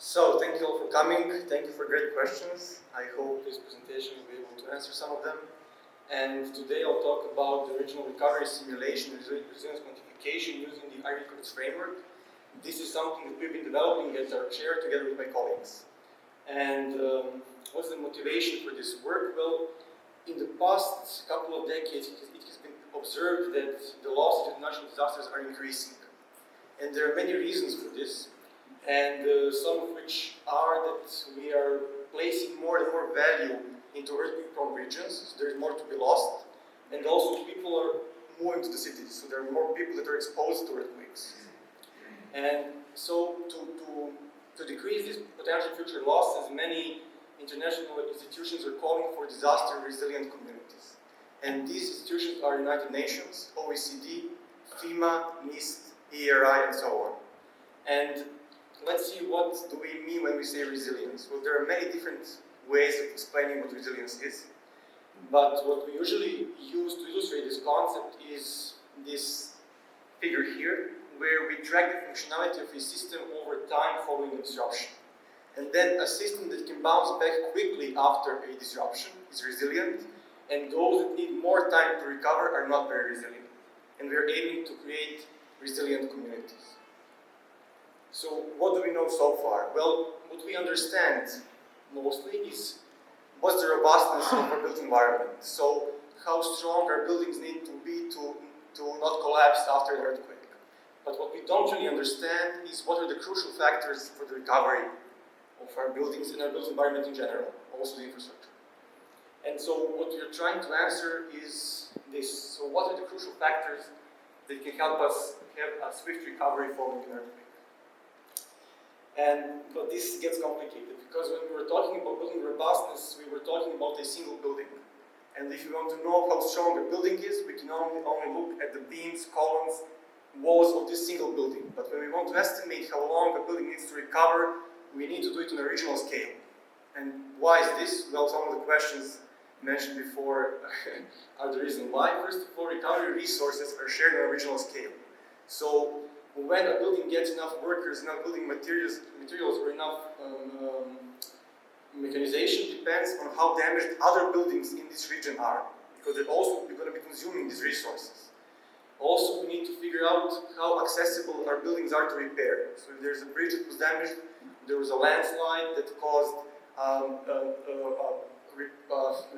So, thank you all for coming. Thank you for great questions. I hope this presentation will be able to answer some of them. And today I'll talk about the regional recovery simulation and resilience quantification using the iRe-CoDeS framework. This is something that we've been developing at our chair together with my colleagues. And what's the motivation for this work? Well, in the past couple of decades, it has been observed that the losses of natural disasters are increasing. And there are many reasons for this. And some of which are that we are placing more and more value into earthquake-prone regions, so there is more to be lost, and also people are moving to the cities, so there are more people that are exposed to earthquakes. And so to decrease these potential future losses, many international institutions are calling for disaster-resilient communities. And these institutions are United Nations, OECD, FEMA, NIST, EFEHR, and so on. And let's see, what do we mean when we say resilience? Well, there are many different ways of explaining what resilience is. But what we usually use to illustrate this concept is this figure here, where we track the functionality of a system over time following a disruption. And then a system that can bounce back quickly after a disruption is resilient, and those that need more time to recover are not very resilient. And we are aiming to create resilient communities. So what do we know so far? Well, what we understand mostly is what's the robustness of our built environment. So how strong our buildings need to be to not collapse after an earthquake. But what we don't really understand is what are the crucial factors for the recovery of our buildings and our built environment in general, also the infrastructure. And so what we are trying to answer is this. So what are the crucial factors that can help us have a swift recovery following an earthquake? But this gets complicated because when we were talking about building robustness, we were talking about a single building. And if you want to know how strong a building is, we can only look at the beams, columns, walls of this single building. But when we want to estimate how long a building needs to recover, we need to do it on a regional scale. And why is this? Well, some of the questions mentioned before are the reason why. First of all, recovery resources are shared on a regional scale. So when a building gets enough workers, enough building materials or enough mechanization depends on how damaged other buildings in this region are, because they're also going to be consuming these resources. Also, we need to figure out how accessible our buildings are to repair. So if there's a bridge that was damaged, there was a landslide that caused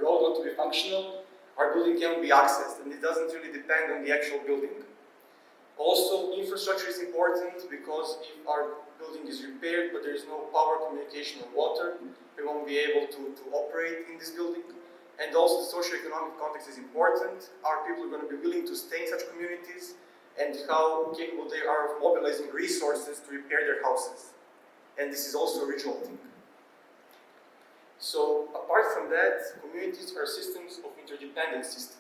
road not to be functional, our building can't be accessed, and it doesn't really depend on the actual building. Also, infrastructure is important because if our building is repaired but there is no power, communication, or water, we won't be able to operate in this building. And also the socio-economic context is important. Are people going to be willing to stay in such communities? And how capable they are of mobilizing resources to repair their houses. And this is also a regional thing. So apart from that, communities are systems of interdependent systems.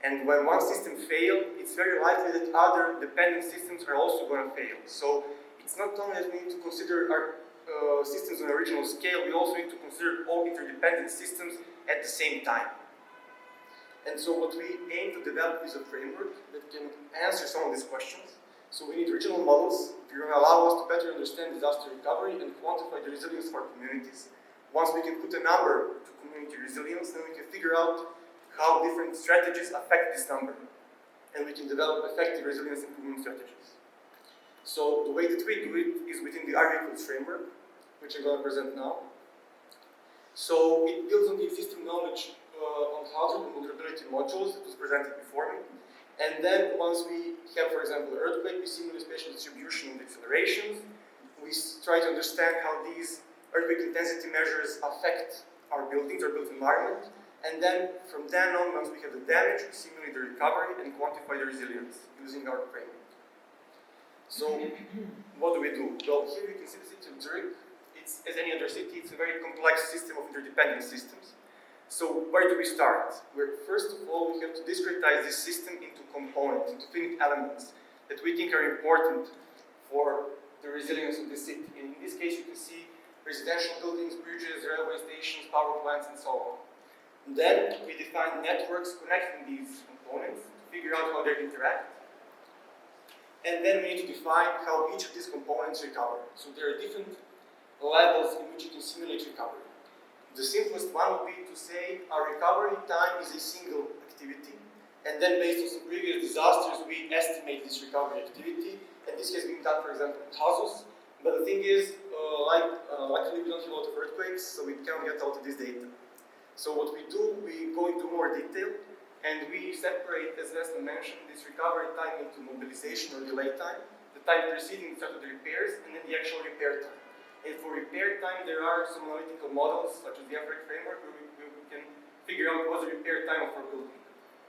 And when one system fails, it's very likely that other dependent systems are also going to fail. So it's not only that we need to consider our systems on a regional scale, we also need to consider all interdependent systems at the same time. And so what we aim to develop is a framework that can answer some of these questions. So we need regional models that are going to allow us to better understand disaster recovery and quantify the resilience of our communities. Once we can put a number to community resilience, then we can figure out how different strategies affect this number. And we can develop effective resilience improvement strategies. So the way that we do it is within the iRe-CoDeS framework, which I'm going to present now. So it builds on the existing knowledge on hazard and vulnerability modules that was presented before me. And then once we have, for example, an earthquake, we simulate spatial distribution and accelerations. We try to understand how these earthquake intensity measures affect our buildings, our built environment. And then, from then on, once we have the damage, we simulate the recovery and quantify the resilience using our framework. So, what do we do? Well, here you can see the city of Zurich. It's, as any other city, it's a very complex system of interdependent systems. So, where do we start? First of all, we have to discretize this system into components, into finite elements that we think are important for the resilience of the city. And in this case, you can see residential buildings, bridges, railway stations, power plants, and so on. And then we define networks connecting these components to figure out how they interact. And then we need to define how each of these components recover. So there are different levels in which you can simulate recovery. The simplest one would be to say our recovery time is a single activity, and then based on some previous disasters, we estimate this recovery activity, and this has been done, for example, in houses. But the thing is, luckily we don't have a lot of earthquakes, so we can't get out of this data. So what we do, we go into more detail, and we separate, as Vesna mentioned, this recovery time into mobilization or delay time, the time preceding the start of the repairs, and then the actual repair time. And for repair time, there are some analytical models, such as the EFEHR framework, where we can figure out what's the repair time of our building.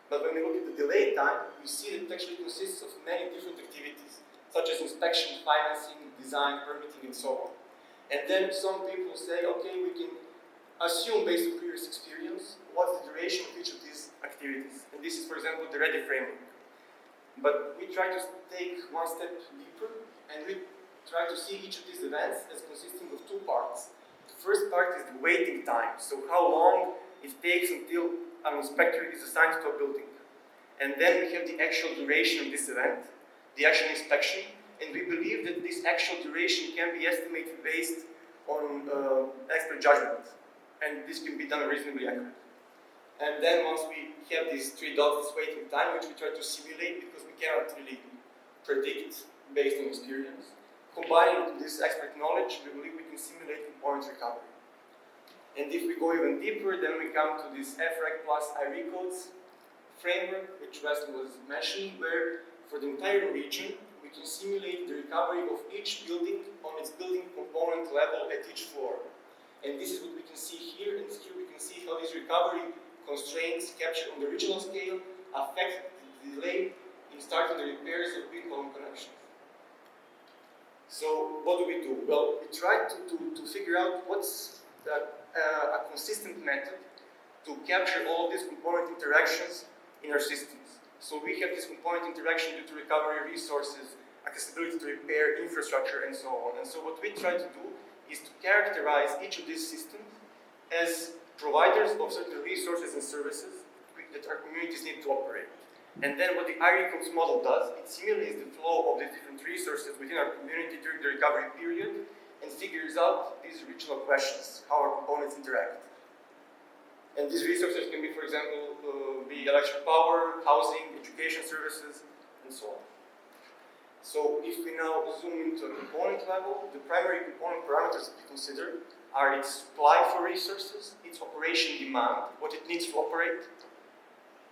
But when we look at the delay time, we see that it actually consists of many different activities, such as inspection, financing, design, permitting, and so on. And then some people say, okay, we can assume based on previous experience what's the duration of each of these activities. And this is, for example, the READY framework. But we try to take one step deeper, and we try to see each of these events as consisting of two parts. The first part is the waiting time, so how long it takes until an inspector is assigned to a building. And then we have the actual duration of this event, the actual inspection, and we believe that this actual duration can be estimated based on expert judgment, and this can be done reasonably accurate. And then once we have these three dots, this waiting time, which we try to simulate because we cannot really predict based on experience, combining this expert knowledge, we believe we can simulate component recovery. And if we go even deeper, then we come to this EFEHR plus iRe-CoDeS framework, which Wesley was mentioning, where for the entire region, we can simulate the recovery of each building on its building component level at each floor. And this is what we can see here, and here we can see how these recovery constraints captured on the regional scale affect the delay in starting the repairs of big column connections. So what do? Well, we try to figure out what's a consistent method to capture all these component interactions in our systems. So we have this component interaction due to recovery resources, accessibility to repair, infrastructure, and so on. And so what we try to do is to characterize each of these systems as providers of certain resources and services that our communities need to operate. And then what the iRe-CoDeS model does, it simulates the flow of these different resources within our community during the recovery period and figures out these regional questions, how our components interact. And these resources can be, for example, be electric power, housing, education services, and so on. So if we now zoom into a component level, the primary component parameters that we consider are its supply for resources, its operation demand, what it needs to operate,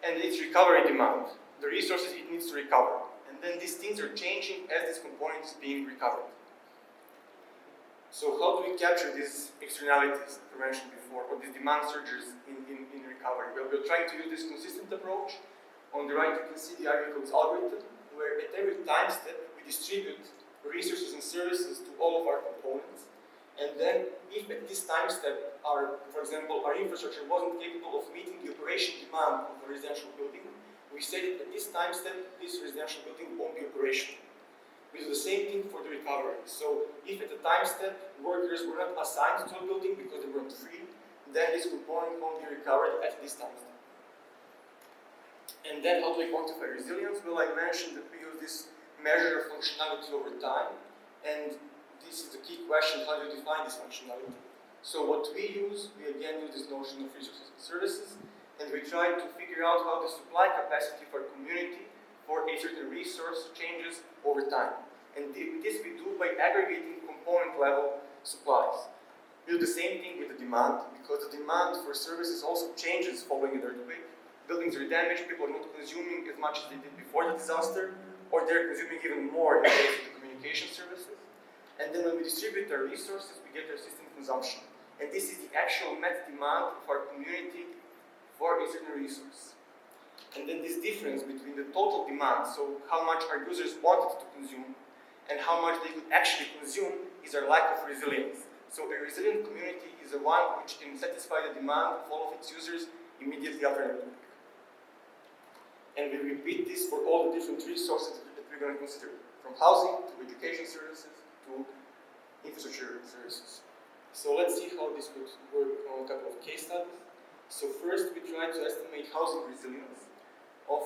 and its recovery demand, the resources it needs to recover. And then these things are changing as this component is being recovered. So how do we capture these externalities that I mentioned before, or these demand surges in recovery? Well, we're trying to use this consistent approach. On the right, you can see the iRe-CoDeS algorithm, where at every time step, we distribute resources and services to all of our components. And then, if at this time step, for example, our infrastructure wasn't capable of meeting the operation demand of a residential building, we say that at this time step, this residential building won't be operational. We do the same thing for the recovery. So, if at the time step, workers were not assigned to a building because they weren't free, then this component won't be recovered at this time step. And then, how do we quantify resilience? Well, I mentioned that we use this measure of functionality over time, and this is the key question: how do you define this functionality? So what we again use this notion of resources and services, and we try to figure out how the supply capacity for a community for a certain resource changes over time. And this we do by aggregating component level supplies. We do the same thing with the demand, because the demand for services also changes following an earthquake. Buildings are damaged, people are not consuming as much as they did before the disaster, or they're consuming even more in the case of the communication services. And then when we distribute our resources, we get our system consumption. And this is the actual net demand of our community for a certain resource. And then this difference between the total demand, so how much our users wanted to consume, and how much they could actually consume, is our lack of resilience. So a resilient community is the one which can satisfy the demand of all of its users immediately after an earthquake. And we repeat this for all the different resources that we're going to consider, from housing to education services to infrastructure services. So let's see how this would work on a couple of case studies. So first, we try to estimate housing resilience of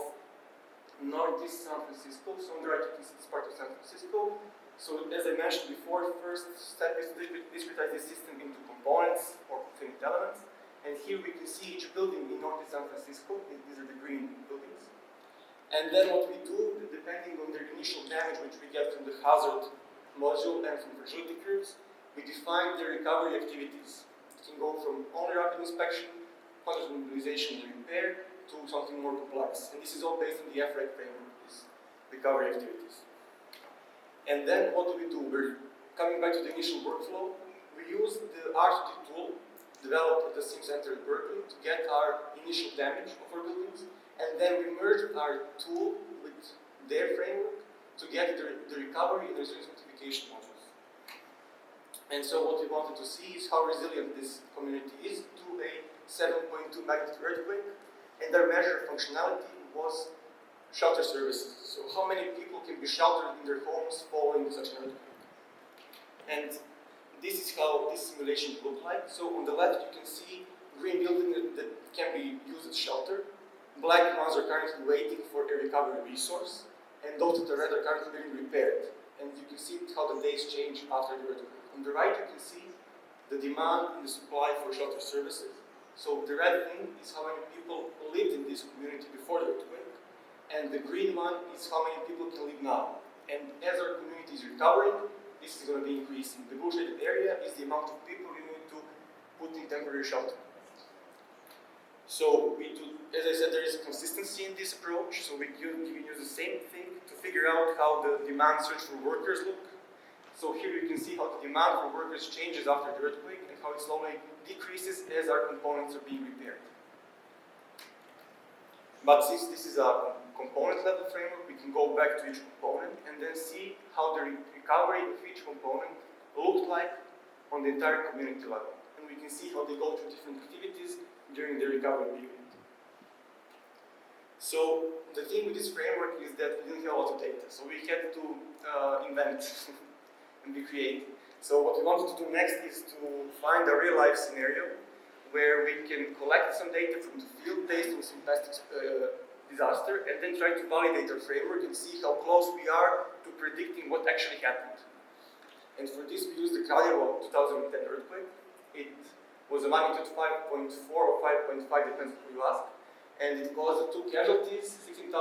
northeast San Francisco. So on the right, you can see this part of San Francisco. So as I mentioned before, the first step is to discretize the system into components or finite elements. And here we can see each building in North San Francisco. These are the green buildings. And then what we do, depending on the initial damage which we get from the hazard module and from fragility curves, we define the recovery activities. It can go from only rapid inspection, quantity mobilization and repair, to something more complex. And this is all based on the EFEHR framework, these recovery activities. And then what do? We're coming back to the initial workflow. We use the R2D tool developed at the Sim Center at Berkeley to get our initial damage of our buildings. And then we merge our tool with their framework to get the recovery and resilience quantification modules. And so what we wanted to see is how resilient this community is to a 7.2 magnitude earthquake. And their measure of functionality was shelter services. So how many people can be sheltered in their homes following such an earthquake? And this is how this simulation looked like. So on the left you can see green buildings that can be used as shelter. Black ones are currently waiting for a recovery resource, and those that are red are currently being repaired. And you can see how the days change after the earthquake. On the right you can see the demand and the supply for shelter services. So the red thing is how many people lived in this community before the earthquake, and the green one is how many people can live now. And as our community is recovering, this is going to be increasing. The blue shaded area is the amount of people you need to put in temporary shelter. So we do, as I said, there is consistency in this approach. So we can use the same thing to figure out how the demand search for workers look. So here you can see how the demand for workers changes after the earthquake and how it slowly decreases as our components are being repaired. But since this is a component level framework, we can go back to each component and then see how the recovery of each component looked like on the entire community level. And we can see how they go through different activities during the recovery period. So the thing with this framework is that we didn't have a lot of data, so we had to invent and be creative. So what we wanted to do next is to find a real-life scenario where we can collect some data from the field based on some past disaster, and then try to validate our framework and see how close we are to predicting what actually happened. And for this we used the Kraljevo 2010 earthquake. It was a magnitude 5.4 or 5.5, depends on who you ask. And it caused 2 casualties, 16,000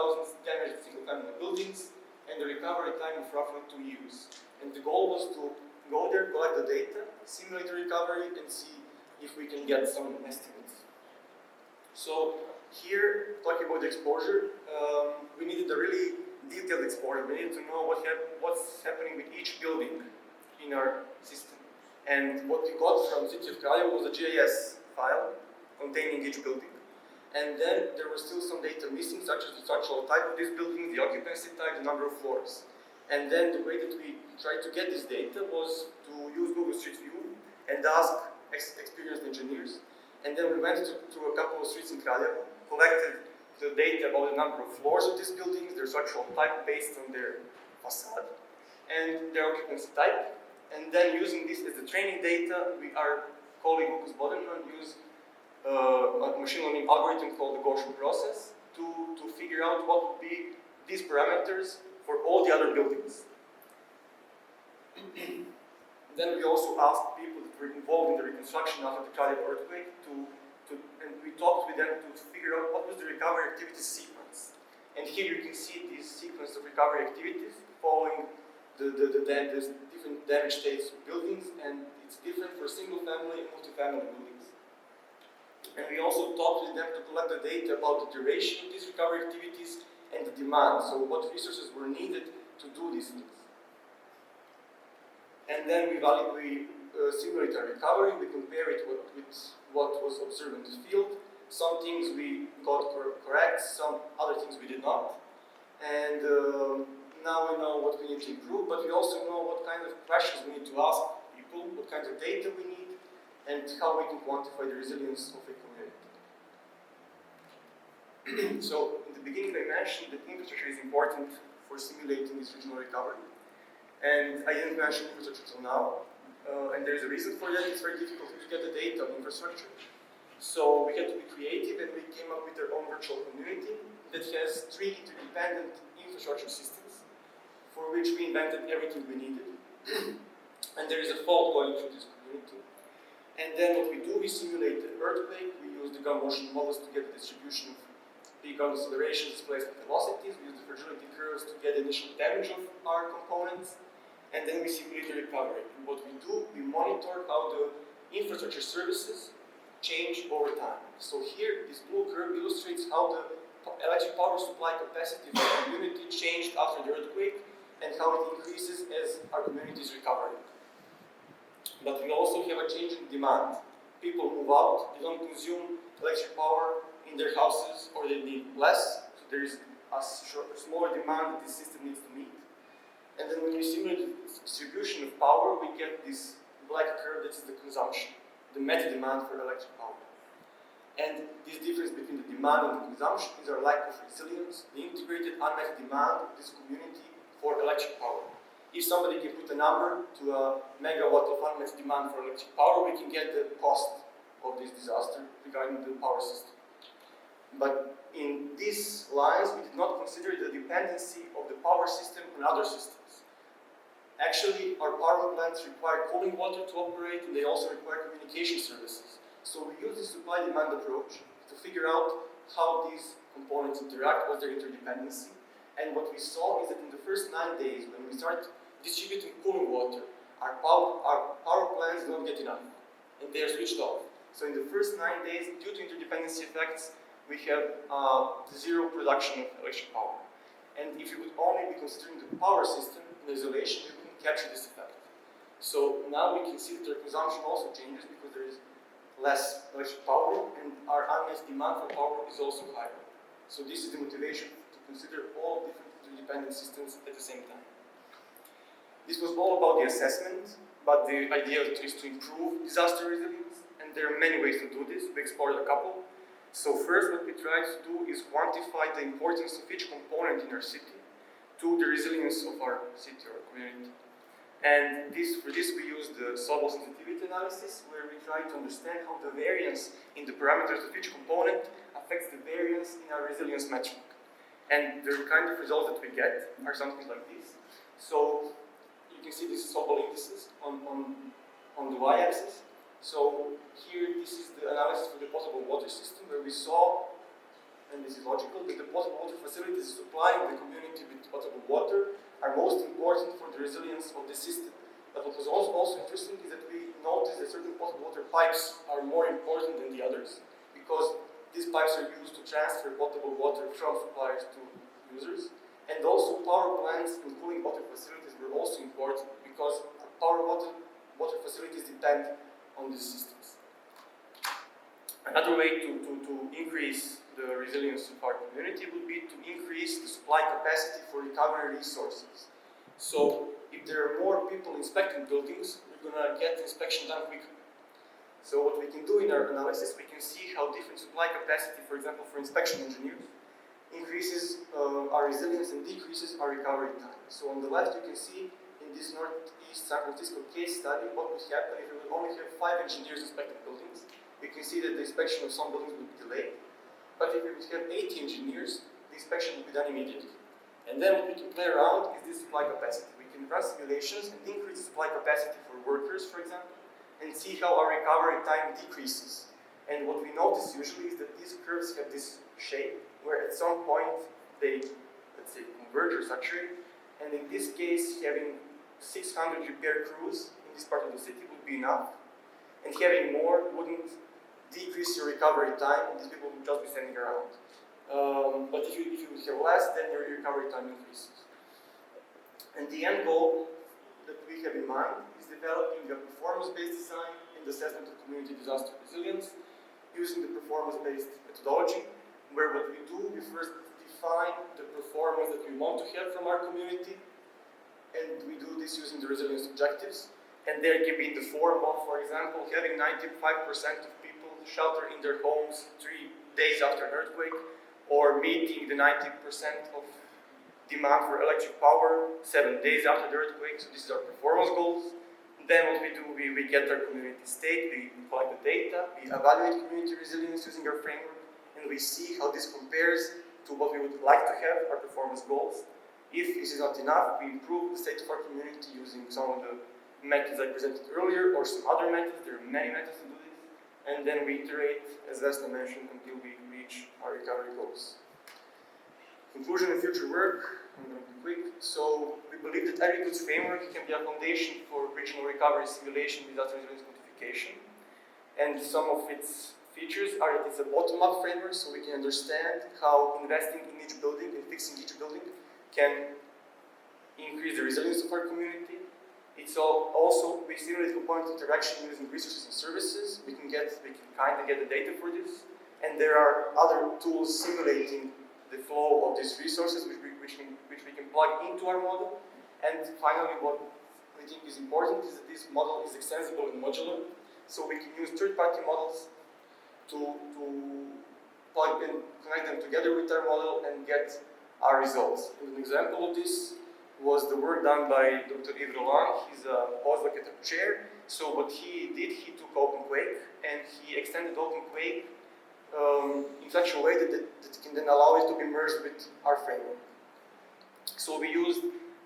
damaged single-family buildings, and the recovery time of roughly 2 years. And the goal was to go there, collect the data, simulate the recovery, and see if we can get some estimates. So here, talking about the exposure, we needed a really detailed exposure. We needed to know what's happening with each building in our system. And what we got from the city of Kraljevo was a GIS file containing each building. And then there was still some data missing, such as the structural type of this building, the occupancy type, the number of floors. And then the way that we tried to get this data was to use Google Street View and ask experienced engineers. And then we went to a couple of streets in Kraljevo, collected the data about the number of floors of these buildings, their structural type based on their facade, and their occupancy type. And then using this as the training data, our colleague Lucas Bodenman used a machine learning algorithm called the Gaussian process to figure out what would be these parameters for all the other buildings. Then we also asked people that were involved in the reconstruction after the Kraljevo earthquake and we talked with them to figure out what was the recovery activities sequence. And here you can see this sequence of recovery activities following the different damage states of buildings, and it's different for single-family and multi-family buildings. And we also talked with them to collect the data about the duration of these recovery activities and the demand, so what resources were needed to do these things. And then we simulate our recovery, we compare it with what was observed in the field. Some things we got correct, some other things we did not. And now we know what we need to improve, but we also know what kind of questions we need to ask people, what kinds of data we need, and how we can quantify the resilience of a community. So, in the beginning I mentioned that infrastructure is important for simulating this regional recovery. And I didn't mention infrastructure till now. And there's a reason for that. It's very difficult to get the data on infrastructure. So we had to be creative, and we came up with our own virtual community that has 3 interdependent infrastructure systems for which we invented everything we needed. And there is a fault going through this community. And then what we do, we simulate the earthquake, we use the gun motion models to get the distribution of big gun accelerations, displacement velocities, we use the fragility curves to get initial damage of our components, and then we simulate the recovery. And what we do, we monitor how the infrastructure services change over time. So here, this blue curve illustrates how the electric power supply capacity of the community changed after the earthquake, and how it increases as our community is recovering. But we also have a change in demand. People move out, they don't consume electric power in their houses, or they need less, so there is a smaller demand that this system needs to meet. And then when we simulate the distribution of power, we get this black curve that's the consumption, the meta demand for electric power. And this difference between the demand and the consumption is our lack of resilience, the integrated unmet demand of this community for electric power. If somebody can put a number to a megawatt of unmet demand for electric power, we can get the cost of this disaster regarding the power system. But in these lines, we did not consider the dependency of the power system on other systems. Actually, our power plants require cooling water to operate, and they also require communication services. So we use the supply-demand approach to figure out how these components interact, what's their interdependency. And what we saw is that in the first 9 days, when we start distributing cooling water, our power plants don't get enough, and they are switched off. So in the first 9 days, due to interdependency effects, we have zero production of electric power. And if you would only be considering the power system in isolation, you couldn't capture this effect. So now we can see that their consumption also changes because there is less electric power, and our unmet demand for power is also higher. So this is the motivation to consider all different interdependent systems at the same time. This was all about the assessment, but the idea is to improve disaster resilience, and there are many ways to do this. We explored a couple. So first, what we tried to do is quantify the importance of each component in our city to the resilience of our city or community. And for this we used the solvable sensitivity analysis, where we try to understand how the variance in the parameters of each component affects the variance in our resilience metric. And the kind of results that we get are something like this. So you can see these solvable indices on the y-axis. So here, this is the analysis for the potable water system, where we saw, and this is logical, that the potable water facilities supplying the community with potable water are most important for the resilience of the system. But what was also interesting is that we noticed that certain potable water pipes are more important than the others, because these pipes are used to transfer potable water from suppliers to users. And also power plants and cooling water facilities were also important, because power water facilities depend on these systems. Another way to increase the resilience of our community would be to increase the supply capacity for recovery resources. So if there are more people inspecting buildings, we're going to get the inspection done quicker. So what we can do in our analysis, we can see how different supply capacity, for example, for inspection engineers, increases our resilience and decreases our recovery time. So on the left, you can see in this Northeast San Francisco case study what would happen if we would only have 5 engineers inspecting buildings. You can see that the inspection of some buildings would be delayed. But if we would have 80 engineers, the inspection would be done immediately. And then what we can play around is this supply capacity. We can run simulations and increase supply capacity for workers, for example, and see how our recovery time decreases. And what we notice usually is that these curves have this shape, where at some point they, let's say, converge or saturate. And in this case, having 600 repair crews in this part of the city would be enough. And having more wouldn't decrease your recovery time, and these people would just be standing around. But if you have less, then your recovery time increases. And the end goal that we have in mind is developing a performance-based design and assessment of community disaster resilience using the performance-based methodology, where what we do, we first define the performance that we want to have from our community, and we do this using the resilience objectives. And there can be in the form of, for example, having 95% of people shelter in their homes 3 days after an earthquake, or meeting the 90% of demand for electric power 7 days after the earthquake. So this is our performance goals. And then what we do, we get our community state, we collect the data, we evaluate community resilience using our framework, and we see how this compares to what we would like to have, our performance goals. If this is not enough, we improve the state of our community using some of the methods I presented earlier or some other methods. There are many methods to do this. And then we iterate, as Vesna mentioned, until we reach our recovery goals. Conclusion and future work, I'm going to be quick. So we believe that iRe-CoDeS framework can be a foundation for regional recovery simulation with disaster resilience quantification. And some of its features are that it's a bottom-up framework, so we can understand how investing in each building and fixing each building can increase the resilience of our community. It's also, we simulate component interaction using resources and services. We can kind of get the data for this. And there are other tools simulating the flow of these resources which we can plug into our model. And finally, what we think is important is that this model is extensible and modular. So we can use third-party models to plug and connect them together with our model and get our results. And an example of this was the work done by Dr. Yves Roland. He's a postdoc at the chair. So what he did, he took OpenQuake and he extended OpenQuake in such a way that it can then allow it to be merged with our framework. So we used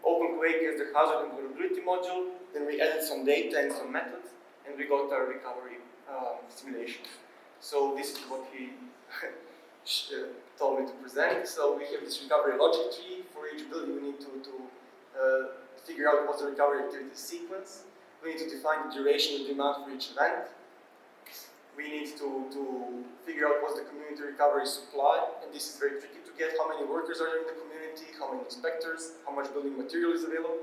OpenQuake as the hazard and vulnerability module, then we added some data and some methods, and we got our recovery simulation. So this is what he told me to present. So we have this recovery logic tree. For each building, we need to figure out what's the recovery activity sequence. We need to define the duration and demand for each event. We need to figure out what's the community recovery supply, and this is very tricky to get. How many workers are there in the community, how many inspectors, how much building material is available.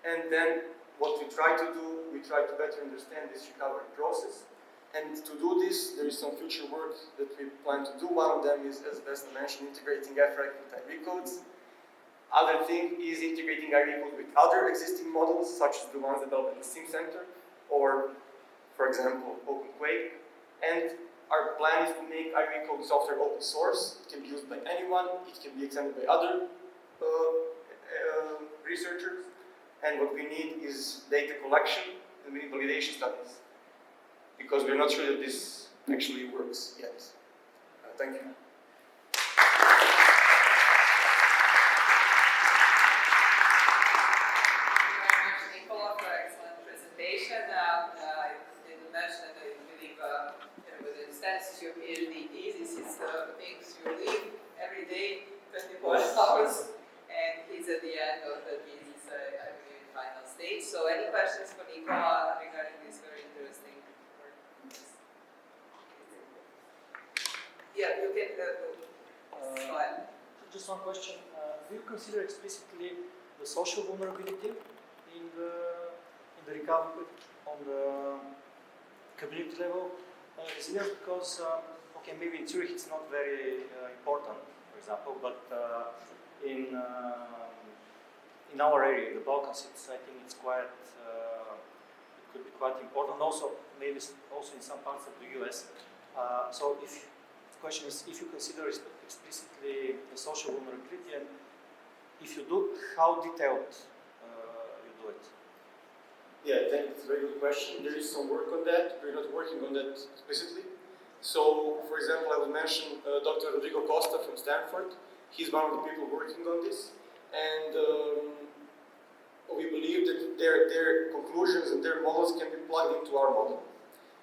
And then what we try to do, we try to better understand this recovery process. And to do this, there is some future work that we plan to do. One of them is, as Vesna mentioned, integrating EFEHR with iRe-CoDeS. Other thing is integrating iRe-CoDeS with other existing models, such as the ones developed at the Sim Center, or, for example, OpenQuake. And our plan is to make iRe-CoDeS software open source. It can be used by anyone. It can be extended by other researchers. And what we need is data collection, and we need validation studies, because we're not sure that this actually works yet. Thank you. Nikola, for excellent presentation. I didn't mention that I believe with the status your PhD thesis is things you live every day, 24 hours, and he's at the end of the thesis, I believe, in final stage. So any questions for Nikola regarding this very interesting work? Yeah, you can go ahead. Just one question. Do you consider explicitly the social vulnerability in the recovery on the community level resilience? Because okay, maybe in Zurich it's not very important, for example, but in our area, the Balkans, I think it's quite it could be quite important. Also, maybe also in some parts of the US. So if the question is, if you consider explicitly the social vulnerability, and if you do, how detailed you do it? Yeah, I think it's a very good question. There is some work on that. We're not working on that explicitly. So, for example, I would mention Dr. Rodrigo Costa from Stanford. He's one of the people working on this. And we believe that their conclusions and their models can be plugged into our model.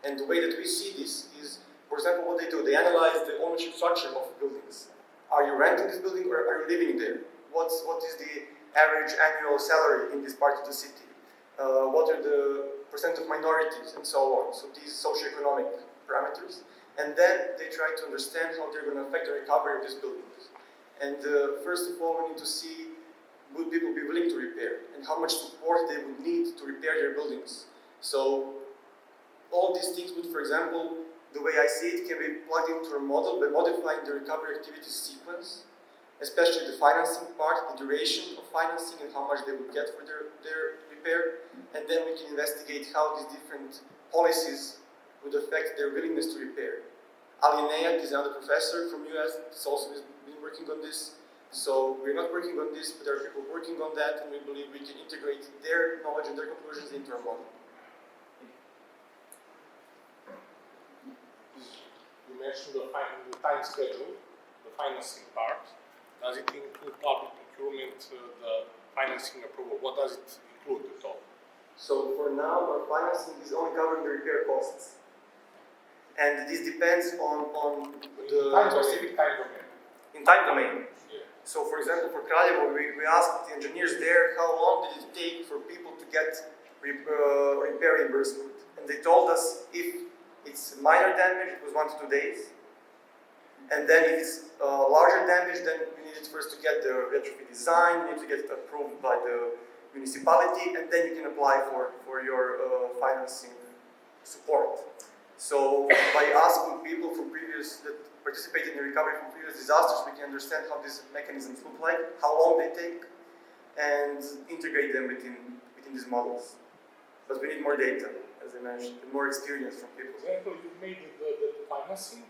And the way that we see this is, for example, what they do, they analyze the ownership structure of buildings. Are you renting this building or are you living there? What is the average annual salary in this part of the city? What are the percent of minorities and so on? So these socioeconomic parameters. And then they try to understand how they're going to affect the recovery of these buildings. And first of all, we need to see, would people be willing to repair? And how much support they would need to repair their buildings. So all these things would, for example, the way I see it, can be plugged into a model by modifying the recovery activity sequence, especially the financing part, the duration of financing and how much they would get for their repair. And then we can investigate how these different policies would affect their willingness to repair. Ali Nayak is another professor from US, he's also been working on this. So we're not working on this, but there are people working on that, and we believe we can integrate their knowledge and their conclusions into our model. You mentioned the time schedule, the financing part. Does it include public procurement, the financing approval? What does it include at all? So for now, our financing is only covering the repair costs. And this depends on the specific Time domain. in time domain. Yeah. So for example, for Kraljevo, we asked the engineers there how long did it take for people to get repair reimbursement. And they told us if it's minor damage, it was 1 to 2 days. And then if it's larger damage, then we needed first to get the retrofit design, we need to get it approved by the municipality, and then you can apply for your financing support. So by asking people from that participated in the recovery from previous disasters, we can understand how these mechanisms look like, how long they take, and integrate them within these models. But we need more data, as I mentioned, and more experience from people. For example, you made the financing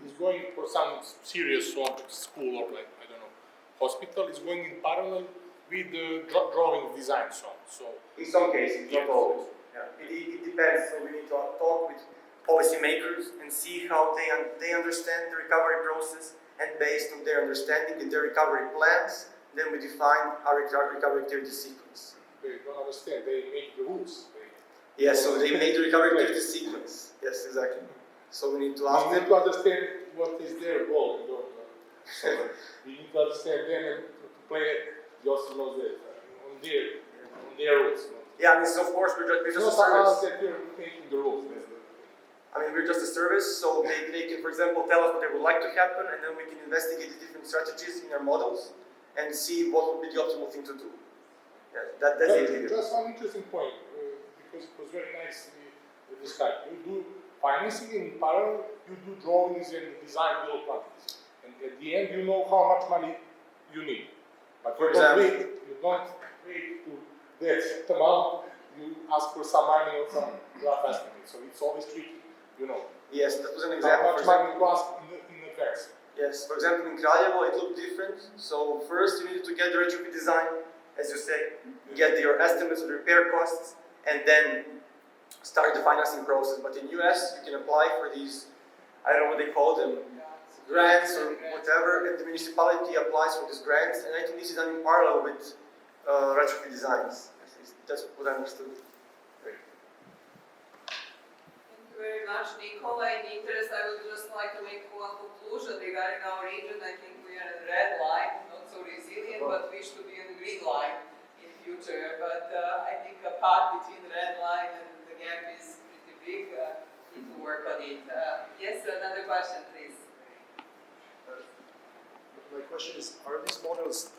is going for some serious object, school or like, I don't know, hospital, is going in parallel with the drawing design so In some cases, not always. Yeah. It depends, so we need to talk with policymakers and see how they understand the recovery process, and based on their understanding and their recovery plans, then we define our recovery activity sequence. they don't understand, they make the rules. Yes, so they make the recovery activity sequence. Yes, exactly. So we need to ask You them. need to understand what is their role. So you need to understand them and to play it. You also know that on their rules. Yeah, I mean, so of course we're just a It's not us service. that you're making the rules. I mean, we're just a service, so they can, for example, tell us what they would like to happen, and then we can investigate the different strategies in our models and see what would be the optimal thing to do. Yeah, that's it. Just one interesting point, because it was very nicely described. You do financing in parallel, you do drawings and design build quantities. And at the end, you know how much money you need. But For you don't example. wait to that amount, you ask for some money or some rough estimate. So it's always tricky, you know. Yes, that was an How example. much For example, money to ask in advance. yes, for example, in Kraljevo it looked different. So first you needed to get the retrofit design, as you say, get your estimates of the repair costs, and then start the financing process. But in US, you can apply for these, I don't know what they call them, grants or whatever, and the municipality applies for these grants, and I think this is done in parallel with retrofit designs. That's what I understood. Thank you very much, Nikola. In the interest, I would just like to make one conclusion regarding our region. I think we are in the red line, not so resilient, but wish to be in the green line in future. But I think a part between the red line and the gap is pretty big. Need to work on it. Yes, another question, please. My question is, are these models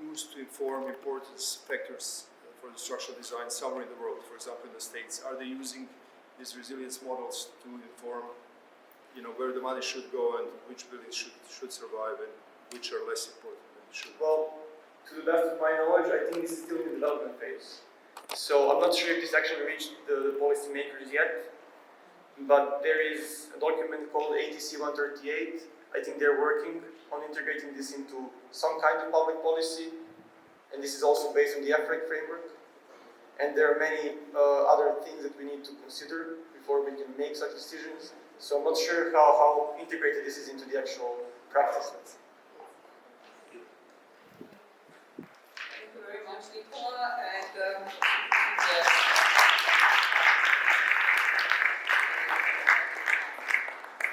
used to inform importance factors for the structural design somewhere in the world, for example in the States? Are they using these resilience models to inform, where the money should go and which buildings should survive and which are less important than should? Well, to the best of my knowledge, I think this is still in the development phase. So I'm not sure if this actually reached the policymakers yet, but there is a document called ATC 138. I think they're working on integrating this into some kind of public policy, and this is also based on the EFEHR framework. And there are many other things that we need to consider before we can make such decisions. So I'm not sure how integrated this is into the actual practice.